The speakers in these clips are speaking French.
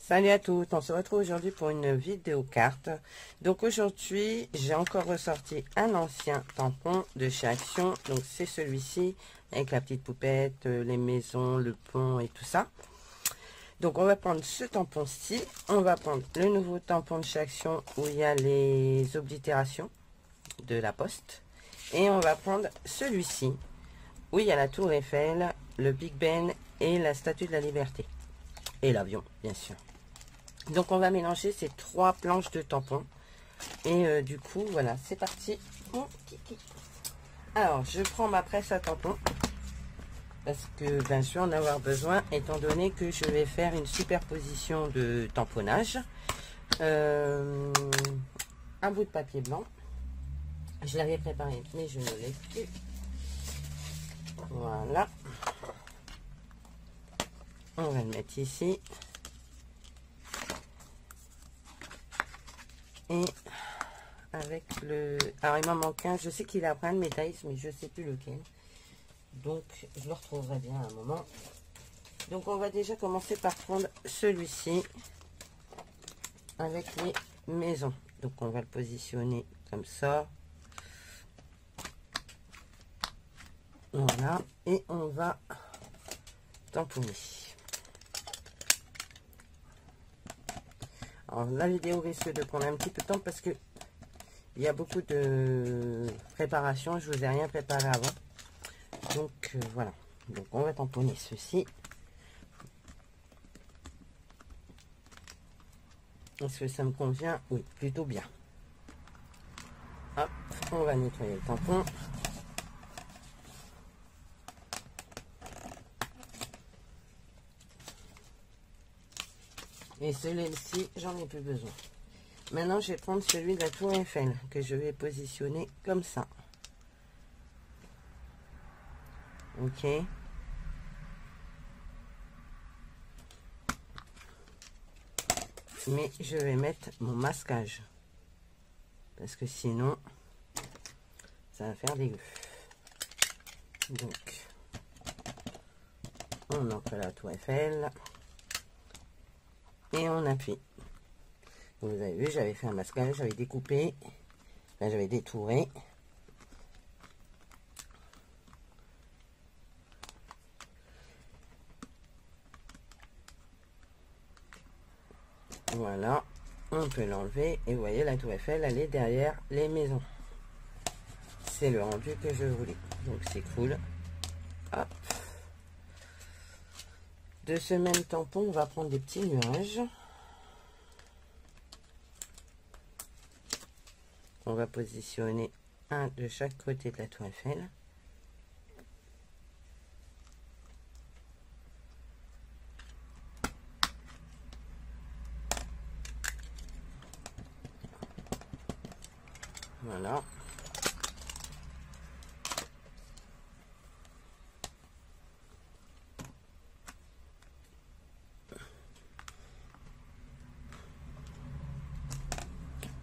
Salut à tous, on se retrouve aujourd'hui pour une vidéo carte. Donc aujourd'hui, j'ai encore ressorti un ancien tampon de chez Action. Donc c'est celui-ci, avec la petite poupette, les maisons, le pont et tout ça. Donc on va prendre ce tampon-ci. On va prendre le nouveau tampon de chez Action où il y a les oblitérations de la poste. Et on va prendre celui-ci où il y a la tour Eiffel, le Big Ben et la Statue de la Liberté. Et l'avion, bien sûr. Donc on va mélanger ces trois planches de tampons. Et du coup, voilà, c'est parti. Mon kiki. Alors, je prends ma presse à tampons. Parce que, bien sûr, en avoir besoin, étant donné que je vais faire une superposition de tamponnage. Un bout de papier blanc. Je l'avais préparé, mais je ne l'ai plus. Voilà. On va le mettre ici. Et avec le... Alors, il m'en manque un. Je sais qu'il a plein de médailles, mais je ne sais plus lequel. Donc, je le retrouverai bien à un moment. Donc, on va déjà commencer par prendre celui-ci avec les maisons. Donc, on va le positionner comme ça. Voilà. Et on va tamponner. Alors, la vidéo risque de prendre un petit peu de temps parce que il y a beaucoup de préparation. Je vous ai rien préparé avant. Donc, voilà. Donc, on va tamponner ceci. Est-ce que ça me convient? Oui, plutôt bien. Hop, on va nettoyer le tampon. Et celui-ci, j'en ai plus besoin. Maintenant, je vais prendre celui de la tour Eiffel que je vais positionner comme ça. Ok. Mais je vais mettre mon masquage. Parce que sinon, ça va faire dégueu. Donc, on entre la tour Eiffel. Et on appuie. Vous avez vu, j'avais fait un masquage, j'avais découpé. Là, j'avais détouré. Voilà, on peut l'enlever et vous voyez la tour Eiffel, elle est derrière les maisons. C'est le rendu que je voulais, donc c'est cool. Hop. De ce même tampon, on va prendre des petits nuages. On va positionner un de chaque côté de la tour Eiffel. Voilà.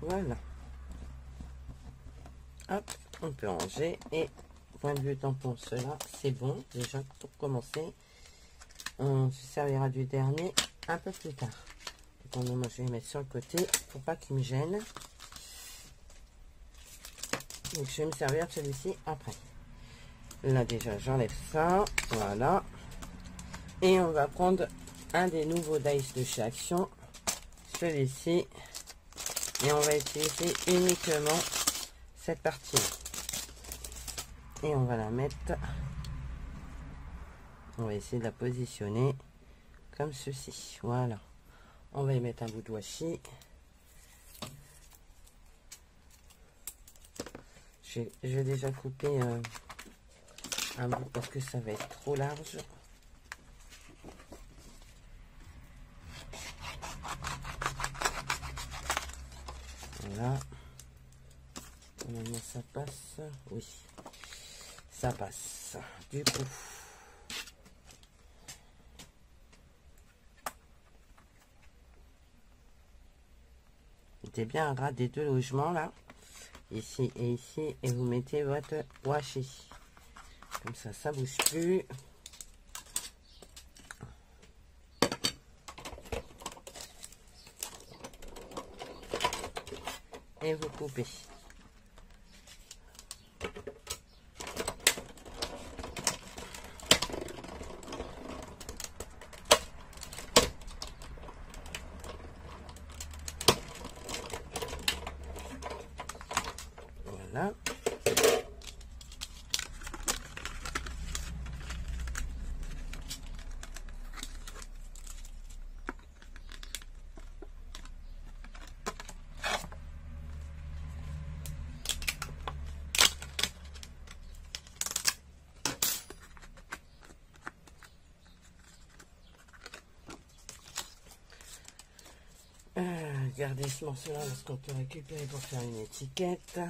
Voilà. Hop, on peut ranger. Et point de vue tampon, cela, c'est bon. Déjà, pour commencer, on se servira du dernier un peu plus tard. Donc, moi, je vais mettre sur le côté pour pas qu'il me gêne. Donc, je vais me servir de celui-ci après. Là, déjà, j'enlève ça. Voilà. Et on va prendre un des nouveaux dice de chez Action. Celui-ci. Et on va utiliser uniquement cette partie. Et on va la mettre. On va essayer de la positionner comme ceci. Voilà. On va y mettre un bout de washi. Je vais déjà couper un bout parce que ça va être trop large. Voilà. Normalement ça passe. Oui. Ça passe. Du coup. Mettez bien un ras des deux logements là. Ici et ici. Et vous mettez votre washi. Comme ça bouge plus. et vous coupez. Voilà. Gardez ce morceau-là parce qu'on peut récupérer pour faire une étiquette.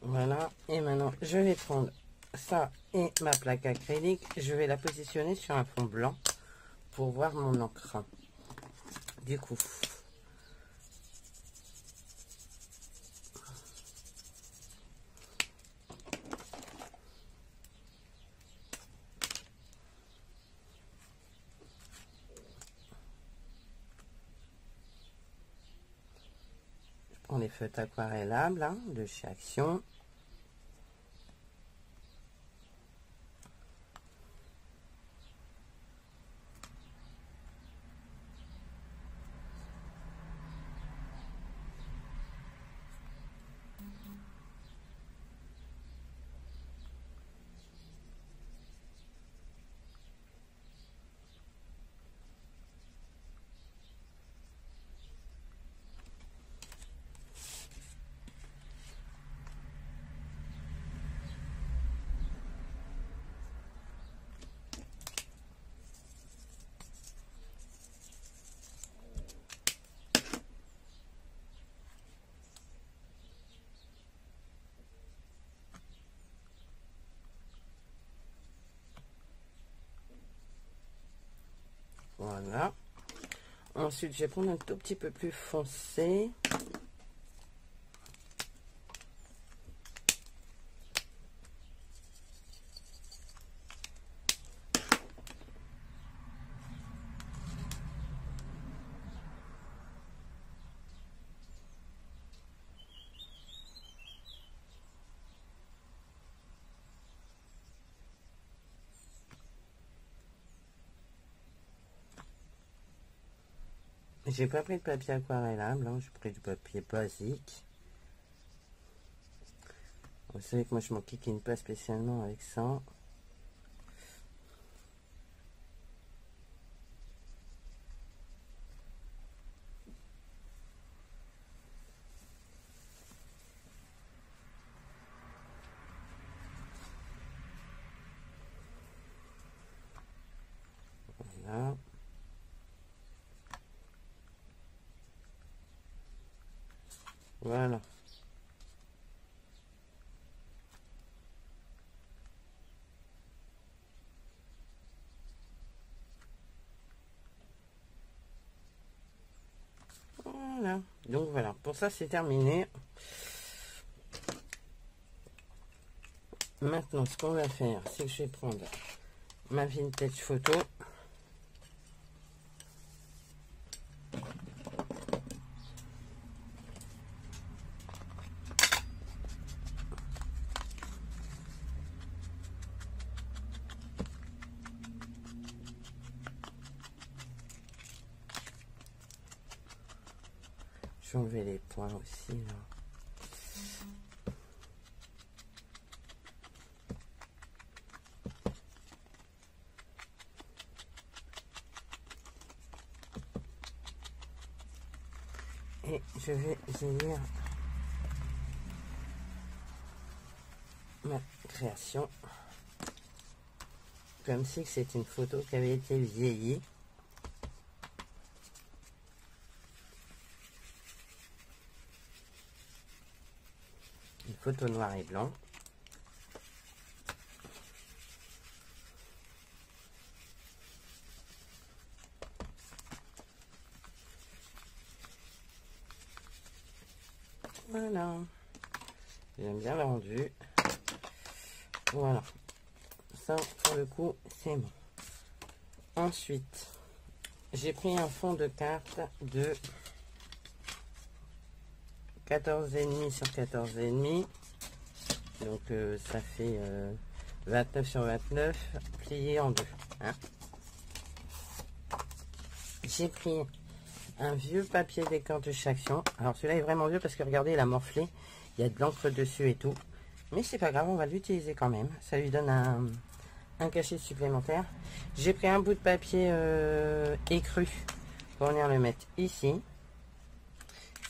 Voilà, et maintenant je vais prendre ça et ma plaque acrylique. Je vais la positionner sur un fond blanc pour voir mon encre. Du coup, je prends les feutres aquarellables hein, de chez Action. Voilà. Ensuite, je vais prendre un tout petit peu plus foncé. J'ai pas pris de papier aquarellable, hein, j'ai pris du papier basique. Vous savez que moi je m'en kikine pas spécialement avec ça. Voilà. Voilà. Voilà. Donc voilà, pour ça c'est terminé. Maintenant, ce qu'on va faire, c'est que je vais prendre ma vintage photo. Je vais enlever les points aussi là. Et je vais venir ma création comme si c'est une photo qui avait été vieillie. Une photo noir et blanc. Voilà. J'aime bien le rendu. Voilà. Ça, pour le coup, c'est bon. Ensuite, j'ai pris un fond de carte de 14,5 sur 14,5. Donc ça fait 29 sur 29 plié en deux. Hein. J'ai pris un vieux papier décor de Chaction. Alors celui-là est vraiment vieux parce que regardez, il a morflé. Il y a de l'encre dessus et tout. Mais c'est pas grave, on va l'utiliser quand même. Ça lui donne un cachet supplémentaire. J'ai pris un bout de papier écru pour venir le mettre ici.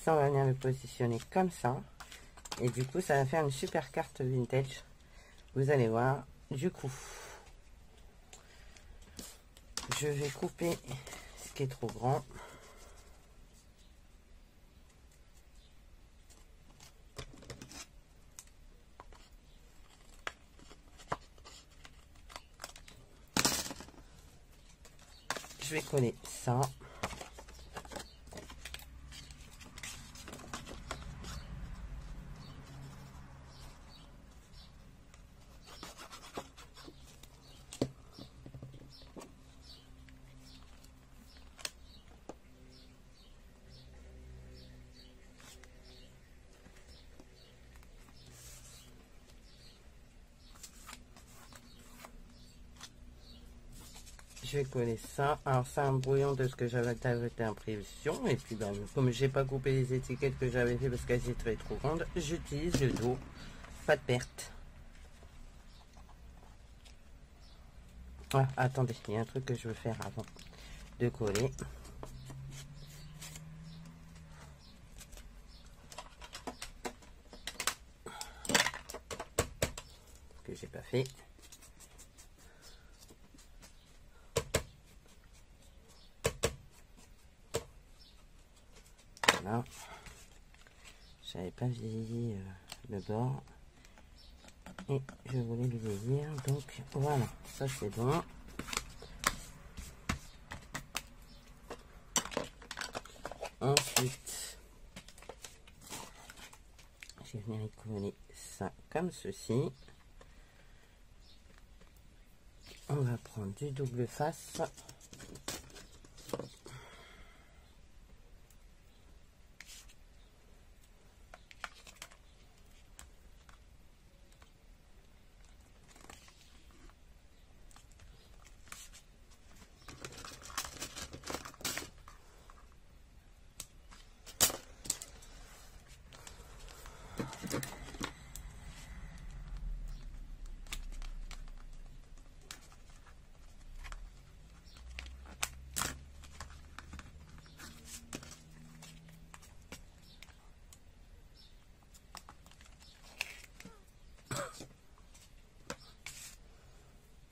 Ça, on va venir le positionner comme ça. Et du coup, ça va faire une super carte vintage. Vous allez voir. Du coup, je vais couper ce qui est trop grand. Je vais coller ça. Je vais coller ça. Alors c'est un brouillon de ce que j'avais ajouté en prévision. Et puis ben, comme j'ai pas coupé les étiquettes que j'avais fait parce qu'elles étaient trop grandes, j'utilise le dos. Pas de perte. Ah, attendez, il y a un truc que je veux faire avant de coller. Ce que j'ai pas fait. Voilà. J'avais pas vieilli le bord. Et je voulais le vieillir. Donc voilà, ça c'est bon. Ensuite, je vais venir y coller ça comme ceci. On va prendre du double face.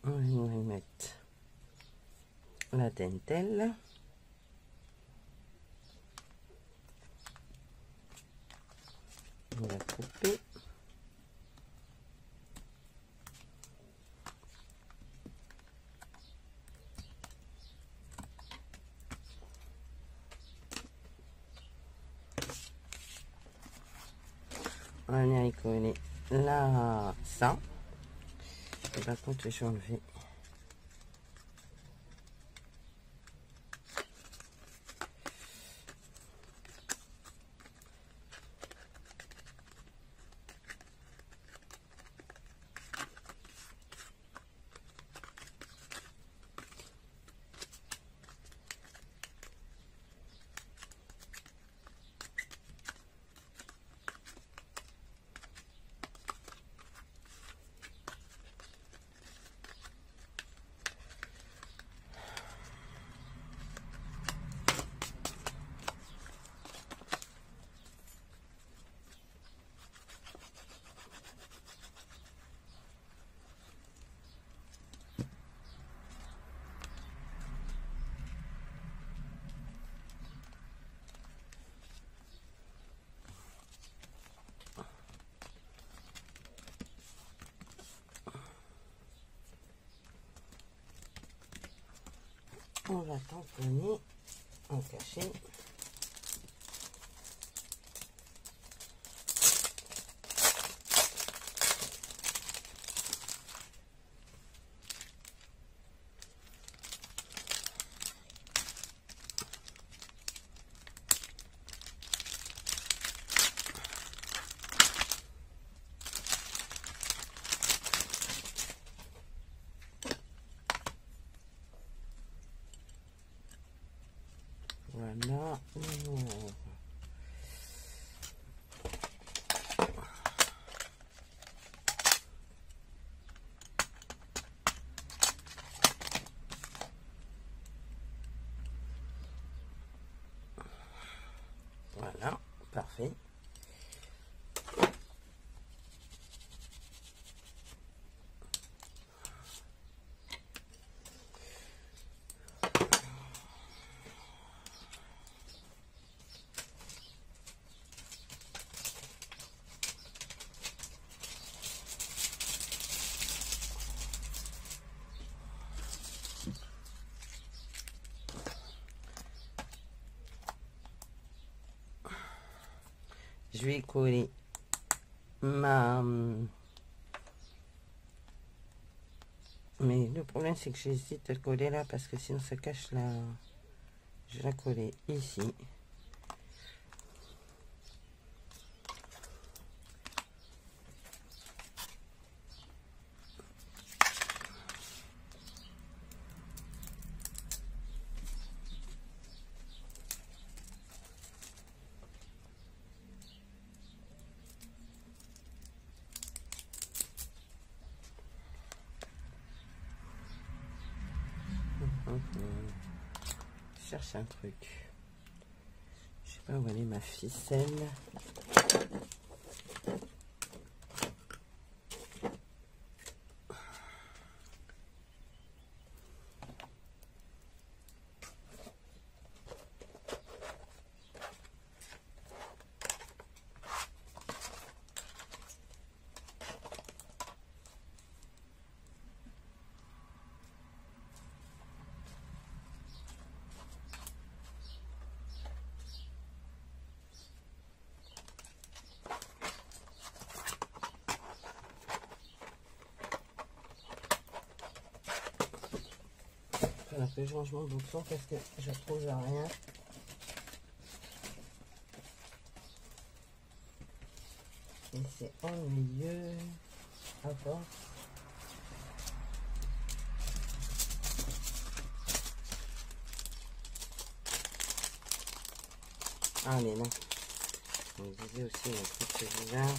On va y mettre la dentelle. On va couper. On va venir y coller là, ça. Et par contre, je vais enlever. On va tamponner en cachet. je vais coller ma... Mais le problème, c'est que j'hésite à le coller là parce que sinon ça cache la... Je vais la coller ici. Je cherche un truc. Je sais pas où aller ma ficelle. Alors que je range mon bouton parce que je trouve rien. Et c'est ennuyeux à force. Ah, elle est là. On me disait aussi un truc bizarre.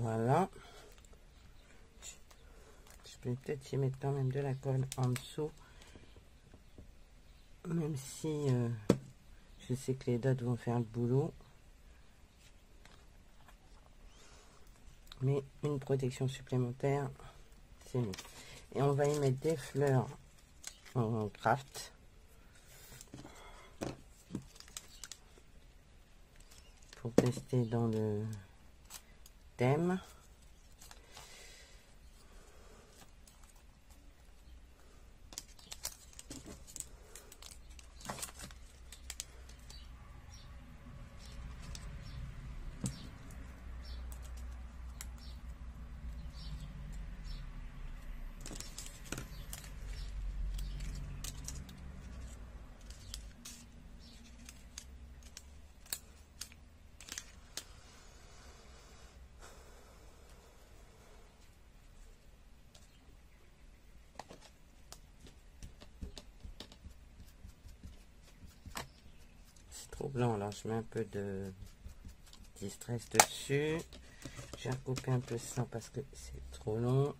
Voilà. Je vais peut-être y mettre quand même de la colle en dessous. Même si je sais que les dots vont faire le boulot. Mais une protection supplémentaire, c'est mieux. Et on va y mettre des fleurs en craft. Pour tester dans le thème. Trop blanc, alors je mets un peu de distress dessus. J'ai recoupé un peu ça parce que c'est trop long.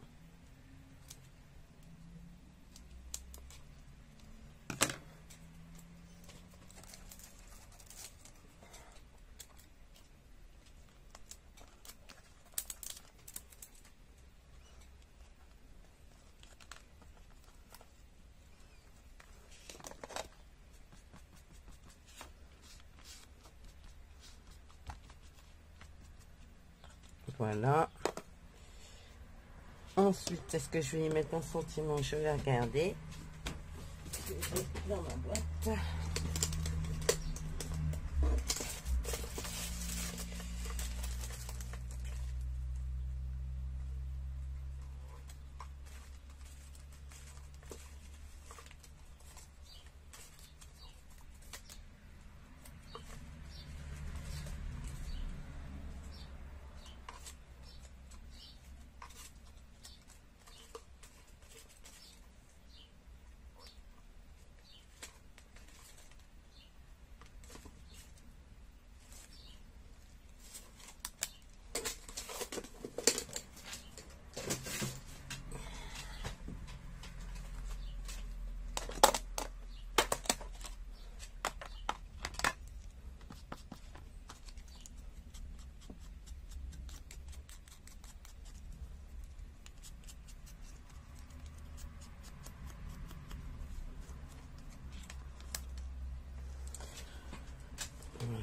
Voilà. Ensuite, est-ce que je vais y mettre un sentiment? Je vais regarder. Je vais dans ma boîte.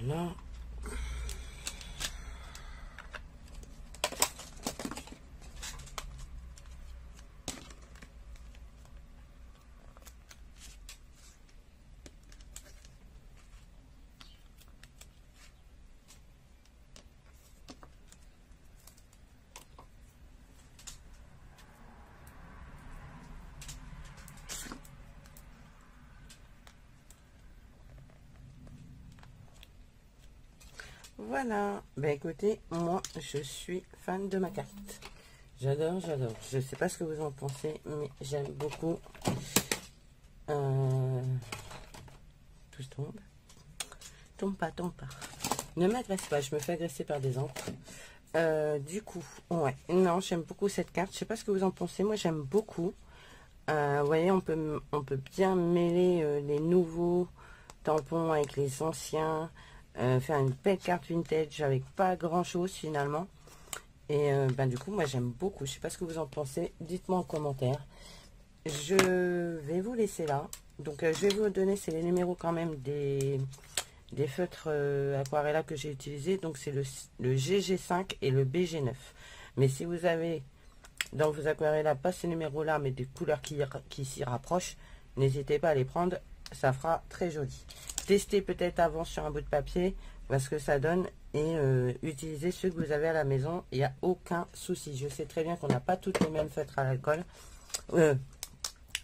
Voilà. Voilà, ben écoutez, moi je suis fan de ma carte. J'adore, j'adore. Je sais pas ce que vous en pensez, mais j'aime beaucoup. Tout tombe. Tombe pas, tombe pas. Ne m'agresse pas, je me fais agresser par des encres. Du coup, ouais, non, j'aime beaucoup cette carte. Je sais pas ce que vous en pensez, moi j'aime beaucoup. Vous voyez, on peut bien mêler les nouveaux tampons avec les anciens. Faire une belle carte vintage avec pas grand chose finalement. Et ben du coup moi j'aime beaucoup. Je sais pas ce que vous en pensez, dites-moi en commentaire. Je vais vous laisser là. Donc je vais vous donner, c'est les numéros quand même des feutres aquarella que j'ai utilisé. Donc c'est le GG5 et le BG9. Mais si vous avez dans vos aquarellas pas ces numéros là mais des couleurs qui s'y rapprochent, n'hésitez pas à les prendre, ça fera très joli. Testez peut-être avant sur un bout de papier, voir ce que ça donne, et utilisez ceux que vous avez à la maison, il n'y a aucun souci. Je sais très bien qu'on n'a pas toutes les mêmes feutres à l'alcool,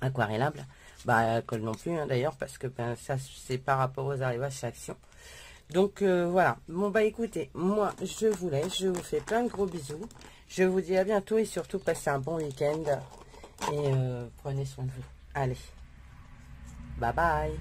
aquarellables, bah alcool non plus hein, d'ailleurs, parce que ben, ça c'est par rapport aux arrivages chez Action. Donc voilà, bon bah écoutez, moi je vous laisse, je vous fais plein de gros bisous, je vous dis à bientôt et surtout passez un bon week-end et prenez soin de vous. Allez, bye bye.